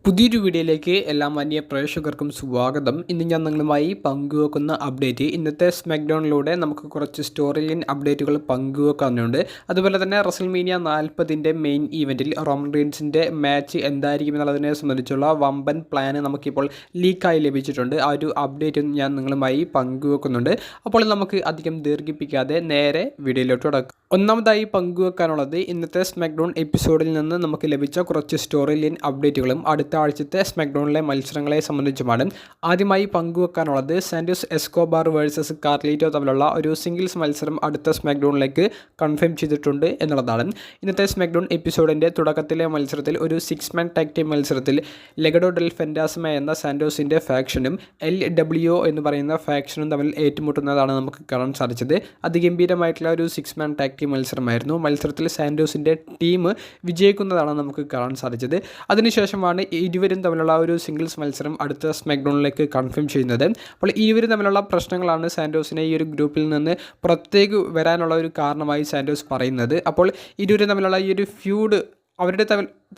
പുതിയൊരു വീഡിയോയിലേക്ക് എല്ലാ മാന്യ പ്രേക്ഷകർക്കും സ്വാഗതം. ഇന്ന് ഞാൻ നിങ്ങളുമായി പങ്കുവെക്കുന്ന അപ്ഡേറ്റ്, ഇന്നത്തെ സ്മാക്ഡൗണിലൂടെ നമുക്ക് കുറച്ച് സ്റ്റോറി ലൈൻ അപ്ഡേറ്റുകൾ പങ്കുവെക്കാനുണ്ട്. അതുപോലെ തന്നെ റസൽമേനിയ 40ൻ്റെ മെയിൻ ഈവൻറ്റിൽ റോമൻ റീൻസിൻ്റെ മാച്ച് എന്തായിരിക്കും എന്നുള്ളതിനെ സംബന്ധിച്ചുള്ള വമ്പൻ പ്ലാന് നമുക്കിപ്പോൾ ലീക്കായി ലഭിച്ചിട്ടുണ്ട്. ആ ഒരു അപ്ഡേറ്റും ഞാൻ നിങ്ങളുമായി പങ്കുവെക്കുന്നുണ്ട്. അപ്പോൾ നമുക്ക് അധികം ദീർഘിപ്പിക്കാതെ നേരെ വീഡിയോയിലോട്ട് തുടങ്ങാം. ഒന്നാമതായി പങ്കുവെക്കാനുള്ളത് ഇന്നത്തെ സ്മാക്ഡൗൺ എപ്പിസോഡിൽ നിന്ന് നമുക്ക് ലഭിച്ച കുറച്ച് സ്റ്റോറി ലൈൻ അപ്ഡേറ്റുകളും അടുത്ത ആഴ്ചത്തെ സ്മാക്ഡൗണിലെ മത്സരങ്ങളെ സംബന്ധിച്ചുമാണ്. ആദ്യമായി പങ്കുവെക്കാനുള്ളത് സാന്റോസ് എസ്കോബാർ വേഴ്സസ് കാർലിറ്റോ തമ്മിലുള്ള ഒരു സിംഗിൾസ് മത്സരം അടുത്ത സ്മാക്ഡൗണിലേക്ക് കൺഫേം ചെയ്തിട്ടുണ്ട് എന്നുള്ളതാണ്. ഇന്നത്തെ സ്മാക്ഡൗൺ എപ്പിസോഡിൻ്റെ തുടക്കത്തിലെ മത്സരത്തിൽ ഒരു 6 മാൻ ടാഗ് ടീം മത്സരത്തിൽ ലെഗഡോ ഡെൽ ഫെൻറ്റാസ്മ എന്ന സാന്റോസിൻ്റെ ഫാക്ഷനും LWO എന്ന് പറയുന്ന ഫാക്ഷനും തമ്മിൽ ഏറ്റുമുട്ടുന്നതാണ് നമുക്ക് കാണാൻ സാധിച്ചത്. അതിഗംഭീരമായിട്ടുള്ള ഒരു 6 മാൻ ടാഗ് ടീം മത്സരമായിരുന്നു. മത്സരത്തിൽ സാന്റോസിൻ്റെ ടീം വിജയിക്കുന്നതാണ് നമുക്ക് കാണാൻ സാധിച്ചത്. അതിനുശേഷമാണ് ഇരുവരും തമ്മിലുള്ള ഒരു സിംഗിൾസ് മത്സരം അടുത്ത സ്മാക്ഡൗണിലേക്ക് കൺഫേം ചെയ്യുന്നത്. അപ്പോൾ ഇരുവരും തമ്മിലുള്ള പ്രശ്നങ്ങളാണ് സാന്റോസിനെ ഈ ഒരു ഗ്രൂപ്പിൽ നിന്ന് പുറത്തേക്ക് വരാനുള്ള ഒരു കാരണമായി സാന്റോസ് പറയുന്നത്. അപ്പോൾ ഇരുവരും തമ്മിലുള്ള ഈ ഒരു ഫ്യൂഡ്, അവരുടെ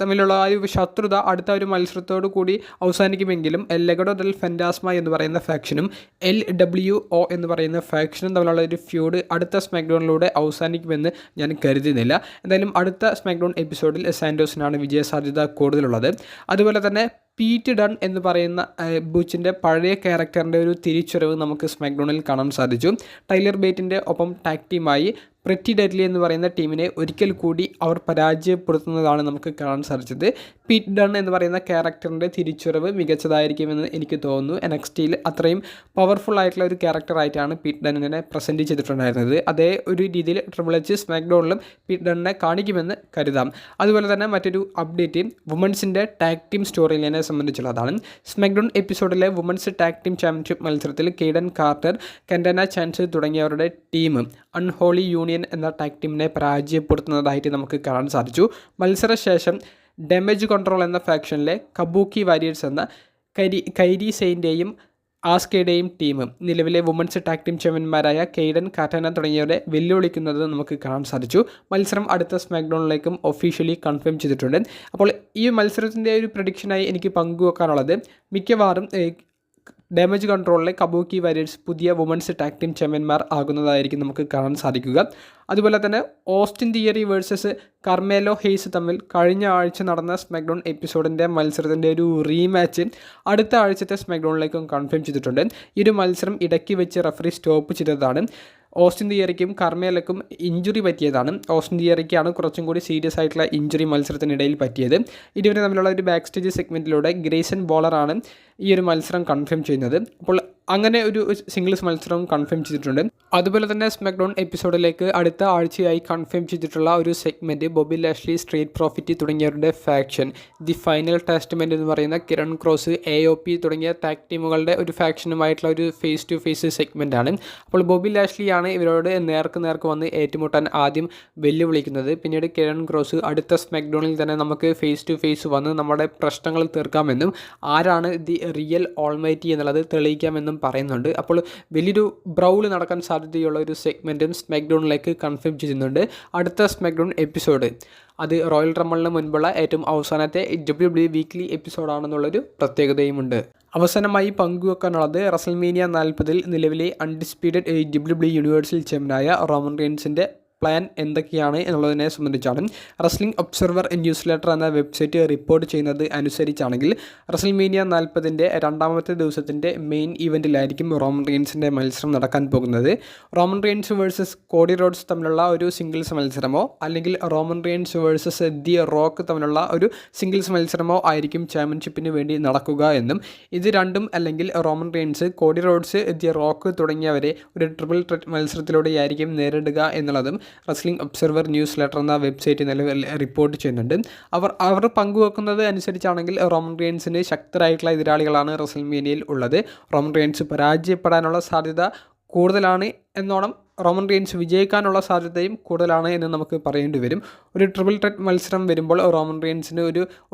തമ്മിലുള്ള ആ ഒരു ശത്രുത അടുത്ത ഒരു മത്സരത്തോടു കൂടി അവസാനിക്കുമെങ്കിലും ലെഗഡോ ഡെൽ ഫെൻറ്റാസ്മ എന്ന് പറയുന്ന ഫാക്ഷനും LWO എന്ന് പറയുന്ന ഫാക്ഷനും തമ്മിലുള്ള ഒരു ഫ്യൂഡ് അടുത്ത സ്മാക്ഡൗണിലൂടെ അവസാനിക്കുമെന്ന് ഞാൻ കരുതുന്നില്ല. എന്തായാലും അടുത്ത സ്മാക്ഡൗൺ എപ്പിസോഡിൽ സാന്റോസിനാണ് വിജയസാധ്യത കൂടുതലുള്ളത്. അതുപോലെ തന്നെ പീറ്റ് ഡൺ എന്ന് പറയുന്ന ബൂച്ചിൻ്റെ പഴയ ക്യാരക്ടറിൻ്റെ ഒരു തിരിച്ചുവരവ് നമുക്ക് സ്മാക്ഡൗണിൽ കാണാൻ സാധിച്ചു. ടൈലർ ബേറ്റിൻ്റെ ഒപ്പം ടാഗ് ടീമായി പ്രെറ്റി ഡെഡ്ലി എന്ന് പറയുന്ന ടീമിനെ ഒരിക്കൽ കൂടി അവർ പരാജയപ്പെടുത്തുന്നതാണ് നമുക്ക് കാണാൻ സാധിച്ചത്. പീറ്റ് ഡൺ എന്ന് പറയുന്ന ക്യാരക്ടറിൻ്റെ തിരിച്ചുവരവ് മികച്ചതായിരിക്കുമെന്ന് എനിക്ക് തോന്നുന്നു. NXTയിൽ അത്രയും പവർഫുൾ ആയിട്ടുള്ള ഒരു ക്യാരക്ടറായിട്ടാണ് പീറ്റ് ഡണ്ണിനെ പ്രസൻറ്റ് ചെയ്തിട്ടുണ്ടായിരുന്നത്. അതേ ഒരു രീതിയിൽ ട്രിപ്പിൾ എച്ച് സ്മാക്ഡൗണിലും പീറ്റ് ഡണ്ണിനെ കാണിക്കുമെന്ന് കരുതാം. അതുപോലെ തന്നെ മറ്റൊരു അപ്ഡേറ്റ് വുമൻസിൻ്റെ ടാഗ് ടീം സ്റ്റോറി ലൈനെ സംബന്ധിച്ചുള്ളതാണ്. സ്മാക്ഡൗൺ എപ്പിസോഡിലെ വുമൻസ് ടാഗ് ടീം ചാമ്പ്യൻഷിപ്പ് മത്സരത്തിൽ കെയ്ഡൻ കാർട്ടർ, കെൻഡന ചാൻസ് തുടങ്ങിയവരുടെ ടീം അൺഹോളി യൂണിയൻ എന്ന ടാഗ് ടീമിനെ പരാജയപ്പെടുത്തുന്നതായിട്ട് നമുക്ക് കാണാൻ സാധിച്ചു. മത്സരശേഷം ഡാമേജ് കൺട്രോൾ എന്ന ഫാക്ഷനിലെ കബൂക്കി വാരിയേഴ്സ് എന്ന കൈരി സെയിൻ്റെയും ആസ്കയുടെയും ടീം നിലവിലെ വുമൻസ് ടാഗ് ടീം ചാമ്പ്യന്മാരായ കെയ്ഡൻ, കാറ്റാന തുടങ്ങിയവരെ വെല്ലുവിളിക്കുന്നത് നമുക്ക് കാണാൻ സാധിച്ചു. മത്സരം അടുത്ത സ്മാക്ഡൗണിലേക്കും ഒഫീഷ്യലി കൺഫേം ചെയ്തിട്ടുണ്ട്. അപ്പോൾ ഈ മത്സരത്തിൻ്റെ ഒരു പ്രഡിക്ഷനായി എനിക്ക് പങ്കുവെക്കാനുള്ളത്, മിക്കവാറും ഡാമേജ് കൺട്രോളിലെ കബൂക്കി വാരിയേഴ്സ് പുതിയ വുമൻസ് ടാഗ് ടീം ചാമ്പ്യന്മാർ ആകുന്നതായിരിക്കും നമുക്ക് കാണാൻ സാധിക്കുക. അതുപോലെ തന്നെ ഓസ്റ്റിൻ തിയറി വേഴ്സസ് കർമേലോ ഹെയ്സ് തമ്മിൽ കഴിഞ്ഞ ആഴ്ച നടന്ന സ്മാക്ഡൗൺ എപ്പിസോഡിൻ്റെ മത്സരത്തിൻ്റെ ഒരു റീമാച്ച് അടുത്ത ആഴ്ചത്തെ സ്മാക്ഡൗണിലേക്കും കൺഫേം ചെയ്തിട്ടുണ്ട്. ഈ ഒരു മത്സരം ഇടയ്ക്ക് വെച്ച് റഫറി സ്റ്റോപ്പ് ചെയ്തതാണ്. ഓസ്റ്റിൻ തിയറിക്കും കർമേലക്കും ഇഞ്ചുറി പറ്റിയതാണ്. ഓസ്റ്റിൻ തിയറിക്കാണ് കുറച്ചും കൂടി സീരിയസ് ആയിട്ടുള്ള ഇഞ്ചുറി മത്സരത്തിനിടയിൽ പറ്റിയത്. ഇരുവരും തമ്മിലുള്ള ഒരു ബാക്ക് സ്റ്റേജ് സെഗ്മെൻറ്റിലൂടെ ഗ്രേസൺ ബോളറാണ് ഈ ഒരു മത്സരം കൺഫേം ചെയ്യുന്നത്. അപ്പോൾ അങ്ങനെ ഒരു സിംഗിൾസ് മത്സരവും കൺഫേം ചെയ്തിട്ടുണ്ട്. അതുപോലെ തന്നെ സ്മാക്ഡൗൺ എപ്പിസോഡിലേക്ക് അടുത്ത ആഴ്ചയായി കൺഫേം ചെയ്തിട്ടുള്ള ഒരു segment Bobby Lashley, street profit തുടങ്ങിയവരുടെ ഫാക്ഷൻ, ദി ഫൈനൽ ടെസ്റ്റ്മെൻറ്റ് എന്ന് പറയുന്ന കിരൺ ക്രോസ്, AOP തുടങ്ങിയ ടാഗ് ടീമുകളുടെ ഒരു ഫാക്ഷനുമായിട്ടുള്ള ഒരു ഫേസ് ടു ഫേസ് സെഗ്മെൻറ്റാണ്. അപ്പോൾ ബോബി ലാഷ്ലിയാണ് ഇവരോട് നേർക്ക് വന്ന് ഏറ്റുമുട്ടാൻ ആദ്യം വെല്ലുവിളിക്കുന്നത്. പിന്നീട് കിരൺ ക്രോസ് അടുത്ത സ്മാക്ഡൗണിൽ തന്നെ നമുക്ക് ഫേസ് ടു ഫേസ് വന്ന് നമ്മുടെ പ്രശ്നങ്ങൾ തീർക്കാമെന്നും ആരാണ് ദി റിയൽ ഓൾമൈറ്റി എന്നുള്ളത് തെളിയിക്കാമെന്നും പറയുന്നുണ്ട്. അപ്പോൾ വലിയൊരു ബ്രൗൾ നടക്കാൻ സാധ്യതയുള്ള ഒരു സെഗ്മെൻറ്റും സ്മാക്ഡൗണിലേക്ക് കൺഫേം ചെയ്യുന്നുണ്ട്. അടുത്ത സ്മാക്ഡൗൺ എപ്പിസോഡ് അത് റോയൽ റമ്മലിന് മുൻപുള്ള ഏറ്റവും അവസാനത്തെ WWE വീക്ക്ലി എപ്പിസോഡാണെന്നുള്ളൊരു പ്രത്യേകതയുമുണ്ട്. അവസാനമായി പങ്കുവെക്കാനുള്ളത് റസൽമേനിയ 40ൽ നിലവിലെ അൺഡിസ്പ്യൂട്ടഡ് WWE യൂണിവേഴ്സൽ ചാമ്പ്യനായ റോമൻ റീൻസിൻ്റെ പ്ലാൻ എന്തൊക്കെയാണ് എന്നുള്ളതിനെ സംബന്ധിച്ചാണ്. റസ്ലിംഗ് ഒബ്സർവർ ന്യൂസ് ലെറ്റർ എന്ന വെബ്സൈറ്റ് റിപ്പോർട്ട് ചെയ്യുന്നത് അനുസരിച്ചാണെങ്കിൽ റസൽമേനിയ 40ൻ്റെ രണ്ടാമത്തെ ദിവസത്തിൻ്റെ മെയിൻ ഇവൻറ്റിലായിരിക്കും റോമൻ റീൻസിൻ്റെ മത്സരം നടക്കാൻ പോകുന്നത്. Roman Reigns versus Cody Rhodes തമ്മിലുള്ള ഒരു സിംഗിൾസ് മത്സരമോ അല്ലെങ്കിൽ Roman Reigns versus the rock തമ്മിലുള്ള ഒരു സിംഗിൾസ് മത്സരമോ ആയിരിക്കും ചാമ്പ്യൻഷിപ്പിന് വേണ്ടി നടക്കുക എന്നും, ഇത് രണ്ടും അല്ലെങ്കിൽ Roman Reigns, Cody Rhodes, the rock തുടങ്ങിയവരെ ഒരു ട്രിപ്പിൾ ത്രെറ്റ് മത്സരത്തിലൂടെയായിരിക്കും നേരിടുക എന്നുള്ളതും റസ്ലിംഗ് ഒബ്സർവർ ന്യൂസ് ലെറ്റർ എന്ന വെബ്സൈറ്റ് നിലവിൽ റിപ്പോർട്ട് ചെയ്യുന്നുണ്ട്. അവർ പങ്കുവെക്കുന്നത് അനുസരിച്ചാണെങ്കിൽ റോമൻ റീൻസിന് ശക്തരായിട്ടുള്ള എതിരാളികളാണ് റസൽമേനിയയിൽ ഉള്ളത്. റോമൻ റീൻസ് പരാജയപ്പെടാനുള്ള സാധ്യത കൂടുതലാണ് എന്നോണം റോമൻ റീൻസ് വിജയിക്കാനുള്ള സാധ്യതയും കൂടുതലാണ് എന്ന് നമുക്ക് പറയേണ്ടി വരും. ഒരു ട്രിപ്പിൾ ത്രെറ്റ് മത്സരം വരുമ്പോൾ റോമൻ റീൻസിന്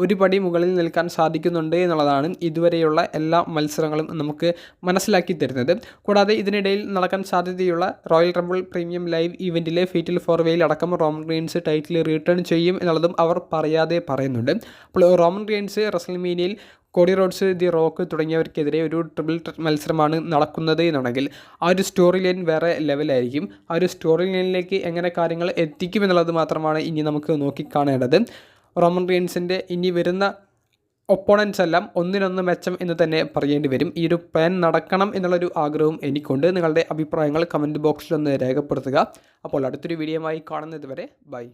ഒരു പടി മുകളിൽ നിൽക്കാൻ സാധിക്കുന്നുണ്ട് എന്നുള്ളതാണ് ഇതുവരെയുള്ള എല്ലാ മത്സരങ്ങളും നമുക്ക് മനസ്സിലാക്കി തരുന്നത്. കൂടാതെ ഇതിനിടയിൽ നടക്കാൻ സാധ്യതയുള്ള റോയൽ റംബിൾ പ്രീമിയം ലൈവ് ഇവൻറ്റിലെ ഫീറ്റൽ 4 അടക്കം റോമൻ റീൻസ് ടൈറ്റിൽ റിട്ടേൺ ചെയ്യും എന്നുള്ളതും അവർ പറയാതെ പറയുന്നുണ്ട്. അപ്പോൾ റോമൻ റീൻസ് റസൽമേനിയയിൽ കോഡി റോഡ്സ്, ദി റോക്ക് തുടങ്ങിയവർക്കെതിരെ ഒരു ട്രിപ്പിൾ ത്രെറ്റ് മത്സരമാണ് നടക്കുന്നത് എന്നുണ്ടെങ്കിൽ ആ ഒരു സ്റ്റോറി ലൈൻ വേറെ ലെവലായിരിക്കും. ആ ഒരു സ്റ്റോറി ലൈനിലേക്ക് എങ്ങനെ കാര്യങ്ങൾ എത്തിക്കുമെന്നുള്ളത് മാത്രമാണ് ഇനി നമുക്ക് നോക്കിക്കാണേണ്ടത്. റോമൻ റീൻസിൻ്റെ ഇനി വരുന്ന ഒപ്പോണൻസ് എല്ലാം ഒന്നിനൊന്ന് മെച്ചം എന്ന് തന്നെ പറയേണ്ടി വരും. ഈ ഒരു പ്ലാൻ നടക്കണം എന്നുള്ളൊരു ആഗ്രഹവും എനിക്കുണ്ട്. നിങ്ങളുടെ അഭിപ്രായങ്ങൾ കമൻറ്റ് ബോക്സിലൊന്ന് രേഖപ്പെടുത്തുക. അപ്പോൾ അടുത്തൊരു വീഡിയോയുമായി കാണുന്നത് വരെ ബൈ.